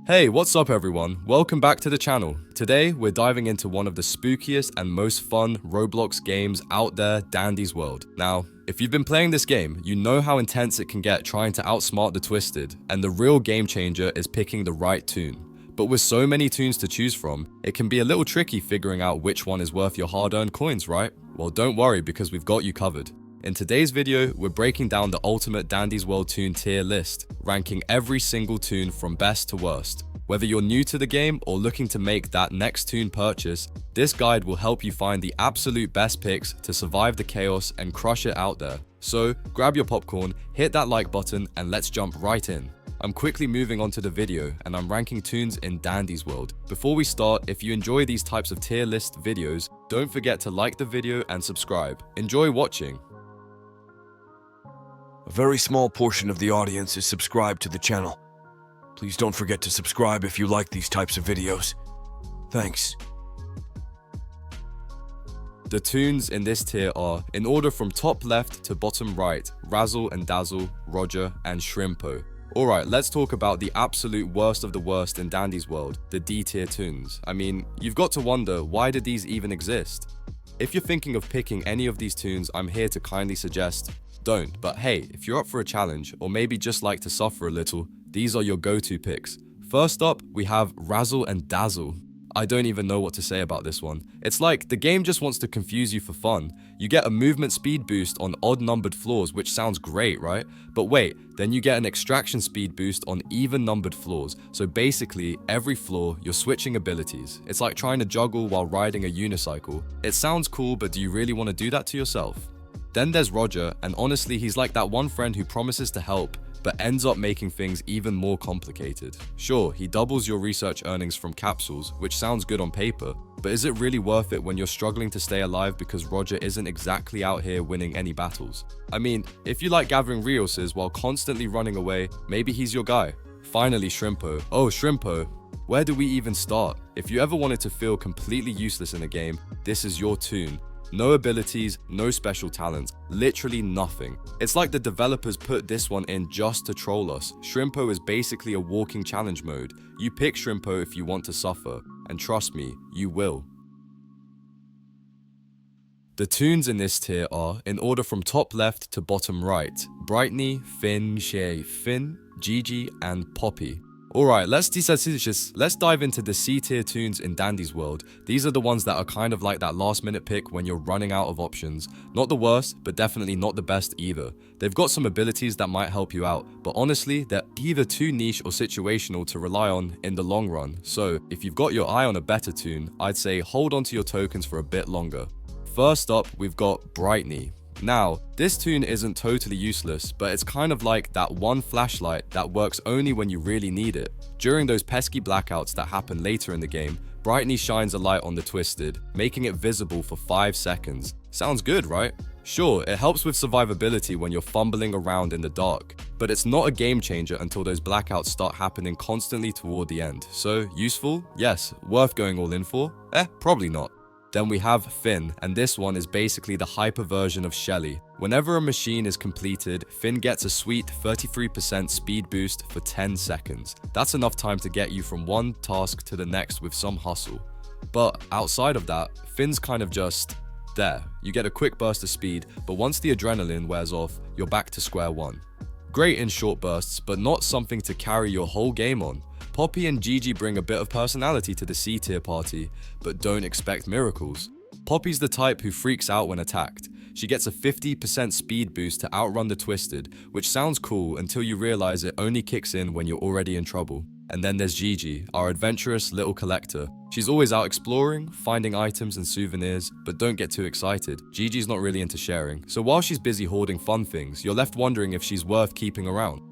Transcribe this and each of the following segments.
Hey, what's up everyone? Welcome back to the channel. Today, we're diving into one of the spookiest and most fun Roblox games out there, Dandy's World. Now, if you've been playing this game, you know how intense it can get trying to outsmart the Twisted, and the real game changer is picking the right toon. But with so many toons to choose from, it can be a little tricky figuring out which one is worth your hard-earned coins, right? Well, don't worry because we've got you covered. In today's video, we're breaking down the ultimate Dandy's World Toon Tier List, ranking every single toon from best to worst. Whether you're new to the game or looking to make that next toon purchase, this guide will help you find the absolute best picks to survive the chaos and crush it out there. So, grab your popcorn, hit that like button, and let's jump right in. I'm quickly moving on to the video, and I'm ranking toons in Dandy's World. Before we start, if you enjoy these types of tier list videos, don't forget to like the video and subscribe. Enjoy watching! A very small portion of the audience is subscribed to the channel. Please don't forget to subscribe if you like these types of videos. Thanks. The toons in this tier are, in order from top left to bottom right, Razzle and Dazzle, Roger, and Shrimpo. Alright, let's talk about the absolute worst of the worst in Dandy's World, the D tier toons. I mean, you've got to wonder, why did these even exist? If you're thinking of picking any of these toons, I'm here to kindly suggest, don't. But hey, if you're up for a challenge, or maybe just like to suffer a little, these are your go-to picks. First up, we have Razzle and Dazzle. I don't even know what to say about this one. It's like the game just wants to confuse you for fun. You get a movement speed boost on odd-numbered floors, which sounds great, right? But wait, then you get an extraction speed boost on even-numbered floors. So basically, every floor, you're switching abilities. It's like trying to juggle while riding a unicycle. It sounds cool, but do you really want to do that to yourself? Then there's Roger, and honestly, he's like that one friend who promises to help, but ends up making things even more complicated. Sure, he doubles your research earnings from capsules, which sounds good on paper, but is it really worth it when you're struggling to stay alive because Roger isn't exactly out here winning any battles? I mean, if you like gathering resources while constantly running away, maybe he's your guy. Finally, Shrimpo. Oh, Shrimpo. Where do we even start? If you ever wanted to feel completely useless in a game, this is your toon. No abilities, no special talents, literally nothing. It's like the developers put this one in just to troll us. Shrimpo is basically a walking challenge mode. You pick Shrimpo if you want to suffer, and trust me, you will. The toons in this tier are, in order from top left to bottom right, Brightney, Finn, Shay, Finn, Gigi, and Poppy. Alright, let's dive into the C tier toons in Dandy's World. These are the ones that are kind of like that last minute pick when you're running out of options. Not the worst, but definitely not the best either. They've got some abilities that might help you out, but honestly, they're either too niche or situational to rely on in the long run. So, if you've got your eye on a better toon, I'd say hold on to your tokens for a bit longer. First up, we've got Brightney. Now, this toon isn't totally useless, but it's kind of like that one flashlight that works only when you really need it. During those pesky blackouts that happen later in the game, Brightney shines a light on the Twisted, making it visible for 5 seconds. Sounds good, right? Sure, it helps with survivability when you're fumbling around in the dark, but it's not a game changer until those blackouts start happening constantly toward the end. So, useful? Yes. Worth going all in for? Probably not. Then we have Finn, and this one is basically the hyper version of Shelly. Whenever a machine is completed, Finn gets a sweet 33% speed boost for 10 seconds. That's enough time to get you from one task to the next with some hustle. But outside of that, Finn's kind of just there. You get a quick burst of speed, but once the adrenaline wears off, you're back to square one. Great in short bursts, but not something to carry your whole game on. Poppy and Gigi bring a bit of personality to the C tier party, but don't expect miracles. Poppy's the type who freaks out when attacked. She gets a 50% speed boost to outrun the Twisted, which sounds cool until you realize it only kicks in when you're already in trouble. And then there's Gigi, our adventurous little collector. She's always out exploring, finding items and souvenirs, but don't get too excited. Gigi's not really into sharing, so while she's busy hoarding fun things, you're left wondering if she's worth keeping around.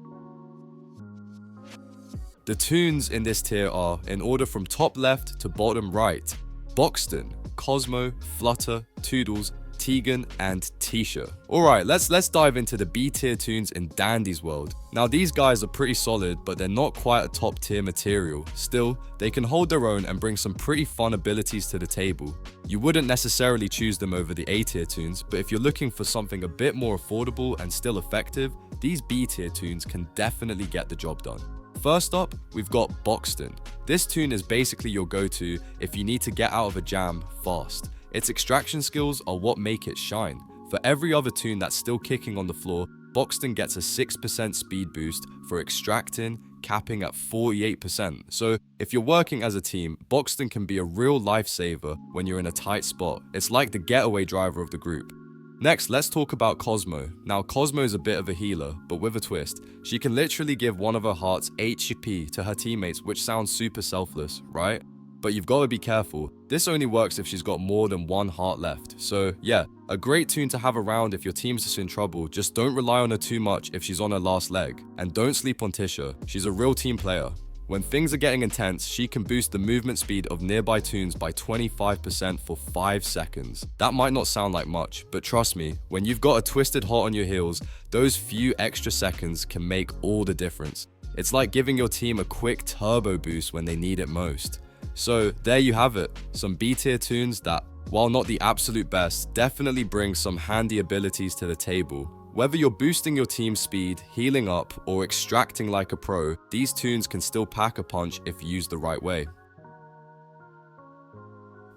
The toons in this tier are, in order from top left to bottom right, Boxton, Cosmo, Flutter, Toodles, Tegan, and Tisha. Alright, let's dive into the B tier toons in Dandy's World. Now these guys are pretty solid, but they're not quite a top tier material. Still, they can hold their own and bring some pretty fun abilities to the table. You wouldn't necessarily choose them over the A tier toons, but if you're looking for something a bit more affordable and still effective, these B tier toons can definitely get the job done. First up, we've got Boxton. This toon is basically your go-to if you need to get out of a jam fast. Its extraction skills are what make it shine. For every other toon that's still kicking on the floor, Boxton gets a 6% speed boost for extracting, capping at 48%. So if you're working as a team, Boxton can be a real lifesaver when you're in a tight spot. It's like the getaway driver of the group. Next, let's talk about Cosmo. Now, Cosmo is a bit of a healer, but with a twist. She can literally give one of her hearts HP to her teammates, which sounds super selfless, right? But you've got to be careful. This only works if she's got more than one heart left. So yeah, a great toon to have around if your team's just in trouble. Just don't rely on her too much if she's on her last leg. And don't sleep on Tisha. She's a real team player. When things are getting intense, she can boost the movement speed of nearby toons by 25% for 5 seconds. That might not sound like much, but trust me, when you've got a twisted heart on your heels, those few extra seconds can make all the difference. It's like giving your team a quick turbo boost when they need it most. So there you have it, some B-tier toons that, while not the absolute best, definitely bring some handy abilities to the table. Whether you're boosting your team's speed, healing up, or extracting like a pro, these toons can still pack a punch if used the right way.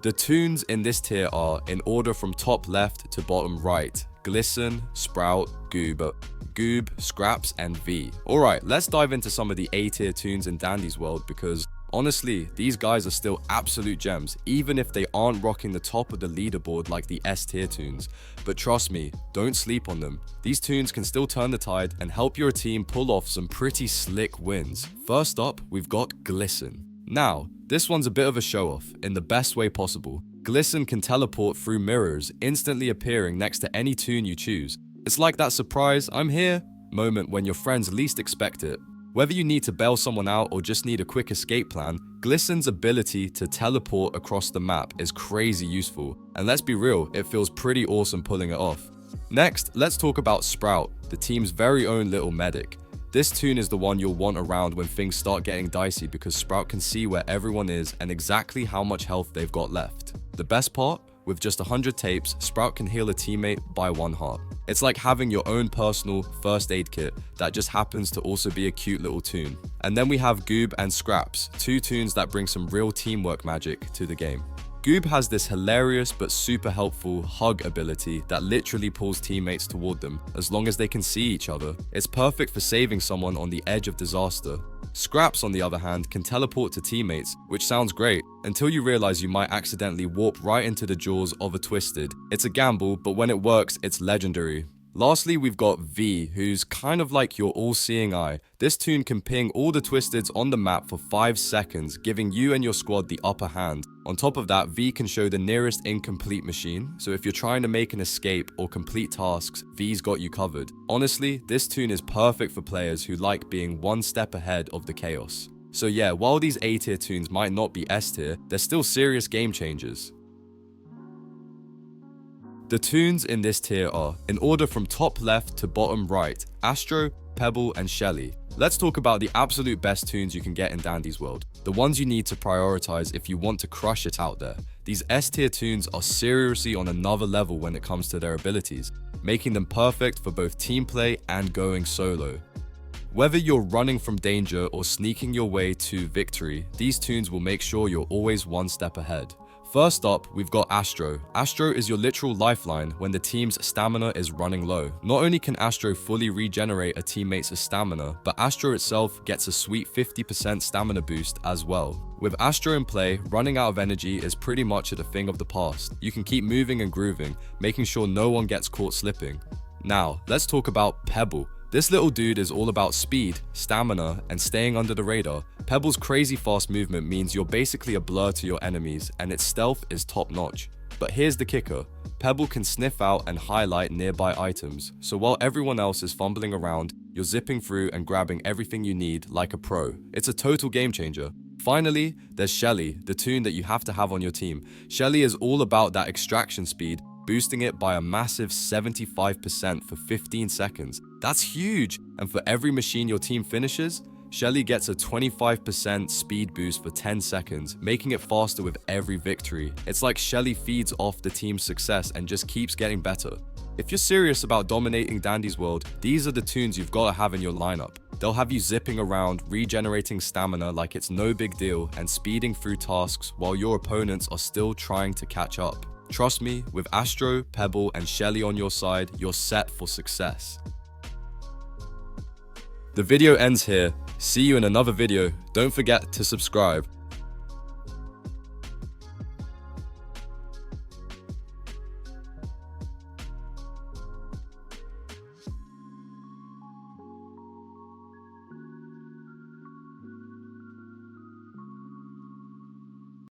The toons in this tier are, in order from top left to bottom right, Glisten, Sprout, Goob, Scraps, and V. Alright, let's dive into some of the A tier toons in Dandy's world because honestly, these guys are still absolute gems, even if they aren't rocking the top of the leaderboard like the S tier toons. But trust me, don't sleep on them. These toons can still turn the tide and help your team pull off some pretty slick wins. First up, we've got Glisten. Now, this one's a bit of a show-off, in the best way possible. Glisten can teleport through mirrors, instantly appearing next to any toon you choose. It's like that surprise, I'm here moment when your friends least expect it. Whether you need to bail someone out or just need a quick escape plan, Glisten's ability to teleport across the map is crazy useful, and let's be real, it feels pretty awesome pulling it off. Next, let's talk about Sprout, the team's very own little medic. This toon is the one you'll want around when things start getting dicey because Sprout can see where everyone is and exactly how much health they've got left. The best part? With just 100 tapes, Sprout can heal a teammate by 1 heart. It's like having your own personal first aid kit that just happens to also be a cute little toon. And then we have Goob and Scraps, 2 toons that bring some real teamwork magic to the game. Goob has this hilarious but super helpful hug ability that literally pulls teammates toward them as long as they can see each other. It's perfect for saving someone on the edge of disaster. Scraps, on the other hand, can teleport to teammates, which sounds great, until you realize you might accidentally warp right into the jaws of a Twisted. It's a gamble, but when it works, it's legendary. Lastly, we've got V, who's kind of like your all-seeing eye. This toon can ping all the Twisteds on the map for 5 seconds, giving you and your squad the upper hand. On top of that, V can show the nearest incomplete machine, so if you're trying to make an escape or complete tasks, V's got you covered. Honestly, this toon is perfect for players who like being one step ahead of the chaos. So yeah, while these A tier toons might not be S tier, they're still serious game changers. The toons in this tier are, in order from top left to bottom right, Astro, Pebble, and Shelly. Let's talk about the absolute best toons you can get in Dandy's world. The ones you need to prioritize if you want to crush it out there. These S tier toons are seriously on another level when it comes to their abilities, making them perfect for both team play and going solo. Whether you're running from danger or sneaking your way to victory, these toons will make sure you're always one step ahead. First up, we've got Astro. Astro is your literal lifeline when the team's stamina is running low. Not only can Astro fully regenerate a teammate's stamina, but Astro itself gets a sweet 50% stamina boost as well. With Astro in play, running out of energy is pretty much a thing of the past. You can keep moving and grooving, making sure no one gets caught slipping. Now, let's talk about Pebble. This little dude is all about speed, stamina, and staying under the radar. Pebble's crazy fast movement means you're basically a blur to your enemies, and its stealth is top notch. But here's the kicker. Pebble can sniff out and highlight nearby items, so while everyone else is fumbling around, you're zipping through and grabbing everything you need like a pro. It's a total game changer. Finally, there's Shelly, the toon that you have to have on your team. Shelly is all about that extraction speed, boosting it by a massive 75% for 15 seconds. That's huge! And for every machine your team finishes, Shelly gets a 25% speed boost for 10 seconds, making it faster with every victory. It's like Shelly feeds off the team's success and just keeps getting better. If you're serious about dominating Dandy's world, these are the toons you've got to have in your lineup. They'll have you zipping around, regenerating stamina like it's no big deal, and speeding through tasks while your opponents are still trying to catch up. Trust me, with Astro, Pebble, and Shelly on your side, you're set for success. The video ends here. See you in another video. Don't forget to subscribe.